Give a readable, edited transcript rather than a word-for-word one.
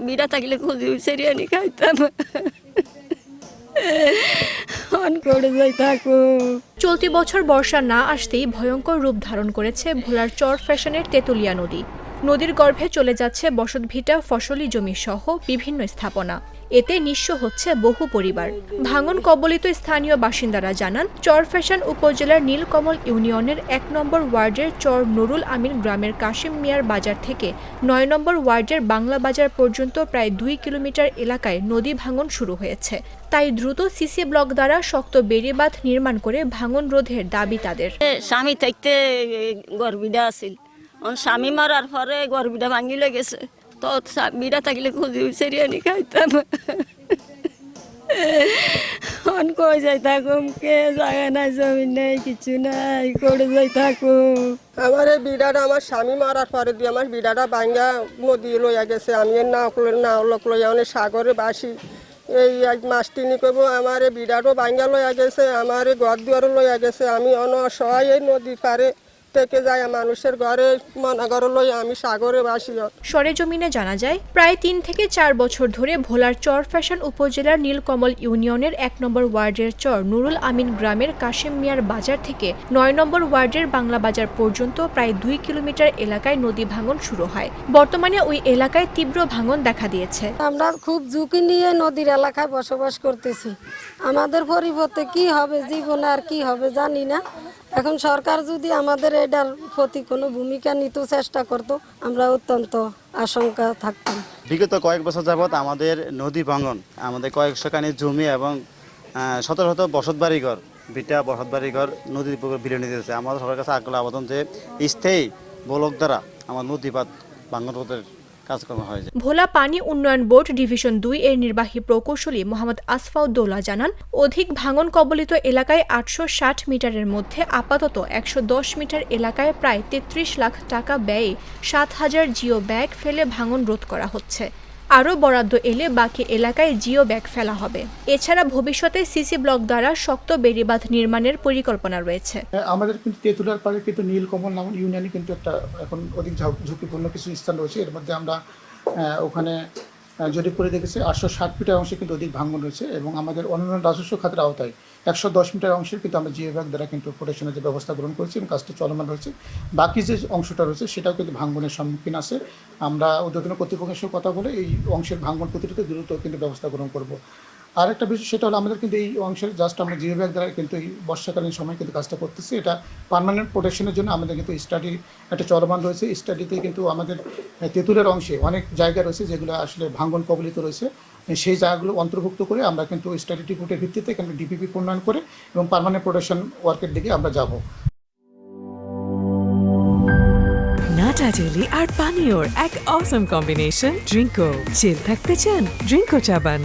বিড়া থাকলে খুঁজি সেরিয়ানি খাইতাম অন করে যাই থাকো। চলতি বছর বর্ষা না আসতেই ভয়ঙ্কর রূপ ধারণ করেছে ভোলার চর ফ্যাশনের তেতুলিয়া নদী। নদীর গর্ভে চলে যাচ্ছে বসতভিটা, ফসলি জমি সহ বিভিন্ন স্থাপনা। এতে নিঃস্ব হচ্ছে বহু পরিবার। ভাঙন কবলিত স্থানীয় বাসিন্দারা জানান, চর ফ্যাশন উপজেলার নীলকমল ইউনিয়নের ১ নম্বর ওয়ার্ডের চর নুরুল আমিন গ্রামের কাশিম মিয়ার বাজার থেকে ৯ নম্বর ওয়ার্ডের বাংলা বাজার পর্যন্ত প্রায় ২ কিলোমিটার এলাকায় নদী ভাঙন শুরু হয়েছে। তাই দ্রুত সিসি ব্লক দ্বারা শক্ত বেড়িবাঁধ নির্মাণ করে ভাঙন রোধের দাবি তাদের। স্বামী থাকতে গর্বিটা আছিল, স্বামী মারার পরে গর্বিটা ভাঙি লেগেছে, তো বিড়া থাকলে খুঁজি সেরিয়ানি খাইতাম অন কই যাই থাকুম, কে জায়গা নাই, জমি নেই, কিছু নাই, করে যাই থাকুম। আমার এই বিড়াটা আমার স্বামী মারার পরে দিয়ে আমার বিড়াটা ভাঙ্গা নদী লইয়া গেছে। আমি নাও লোক লইয়া অনেক সাগরে বাসি। এই এক মাস তিনি করবো আমার এই বিড়াটাও ভাঙ্গা লইয়া গেছে, আমার এই ঘর দুয়ারও লইয়া গেছে। আমি অসহায় এই নদীর পারে থেকে যাই মানুষের ঘরে মনাগর লইয়া আমি সাগরে বাসি। সরেজমিনে জানা যায়, প্রায় ৩ থেকে ৪ বছর ধরে ভোলার চর ফ্যাশন উপজেলার নীলকমল ইউনিয়নের ১ নম্বর ওয়ার্ডের চর নুরুল আমিন গ্রামের কাশিম মিয়ার বাজার থেকে ৯ নম্বর ওয়ার্ডের বাংলা বাজার পর্যন্ত প্রায় ২ কিলোমিটার এলাকায় নদী ভাঙন শুরু হয়। বর্তমানে ওই এলাকায় তীব্র ভাঙন দেখা দিয়েছে। আমরা খুব ঝুঁকি নিয়ে নদীর এলাকায় বসবাস করতেছি। আমাদের পরিবর্তে কি হবে জীবনে আর কি হবে জানি না। এখন সরকার যদি আমাদের এটার প্রতি কোনো ভূমিকা নিতে চেষ্টা করত, আমরা অত্যন্ত আশঙ্কা থাকতাম। বিগত কয়েক বছর যাবৎ আমাদের নদী ভাঙন আমাদের কয়েকশো কানি জমি এবং শত শত বসত বাড়িঘর, ভিটা বসত বাড়িঘর নদীর পুকুর বিলীন দিয়েছে। আমাদের সবার কাছে আগ্রহ আবেদন যে স্থায়ী ব্লক দ্বারা আমার নদীপাত ভাঙন রোধের কাজকর্ম হয়েছে। ভোলা পানি উন্নয়ন বোর্ড ডিভিশন ২ এর নির্বাহী প্রকৌশলী মোহাম্মদ আসফাউদ্দৌলা জানান, অধিক ভাঙন কবলিত এলাকায় ৮৬০ মিটারের মধ্যে আপাতত ১১০ মিটার এলাকায় প্রায় ৩৩ লাখ টাকা ব্যয়ে ৭,০০০ জিও ব্যাগ ফেলে ভাঙন রোধ করা হচ্ছে। আরও বরাদ্দ এলে বাকি এলাকায় জিও ব্যাগ ফেলা হবে। এছাড়া ভবিষ্যতে সিসি ব্লক দ্বারা শক্ত বেড়িবাঁধ নির্মাণের পরিকল্পনা রয়েছে। আমাদের কিন্তু তেঁতুলিয়ার পাড়ে কিন্তু নীলকমল নাম ইউনিয়নে কিন্তু একটা এখন অধিক ঝুঁকিপূর্ণ কিছু স্থান রয়েছে। এর মধ্যে আমরা ওখানে জরিপ করে দেখেছি ৮৬০ মিটার অংশে কিন্তু অধিক ভাঙন রয়েছে এবং আমাদের অন্যান্য রাজস্ব খাতের আওতায় ১১০ মিটার অংশের কিন্তু আমরা জিও ব্যাগ দ্বারা কিন্তু প্রোটেকশনের যে ব্যবস্থা গ্রহণ করেছি এবং কাজটা চলমান রয়েছে। বাকি যে অংশটা রয়েছে সেটাও কিন্তু ভাঙনের সম্মুখীন আছে। আমরা ঊর্ধ্বতন কর্তৃপক্ষের সঙ্গে কথা বলে এই অংশের ভাঙন প্রতিরোধে দ্রুত কিন্তু ব্যবস্থা গ্রহণ করব। আর একটা বিষয় সেটা হলো আমাদের কিন্তু এই অংশের জাস্ট আমরা জিও ব্যাগ দ্বারা কিন্তু এই বর্ষাকালীন সময় কিন্তু কাজটা করতেছি। এটা পার্মানেন্ট প্রোটেকশনের জন্য আমাদের কিন্তু স্টাডি একটা চলমান রয়েছে। স্টাডিতে কিন্তু আমাদের তেঁতুলের অংশে অনেক জায়গা রয়েছে যেগুলো আসলে ভাঙন কবলিত রয়েছে। সেই জায়গাগুলো অন্তর্ভুক্ত করে আমরা কিন্তু স্টাডি রিপোর্টের ভিত্তিতে এখানে ডিপিপি প্রণয়ন করে এবং পার্মানেন্ট প্রোটেকশন ওয়ার্কের দিকে আমরা যাব। নাটা জেলি আর পানীয়র এক অসম কম্বিনেশন ড্রিঙ্কো। চিল থাকতে চান, ড্রিঙ্কো চাবান।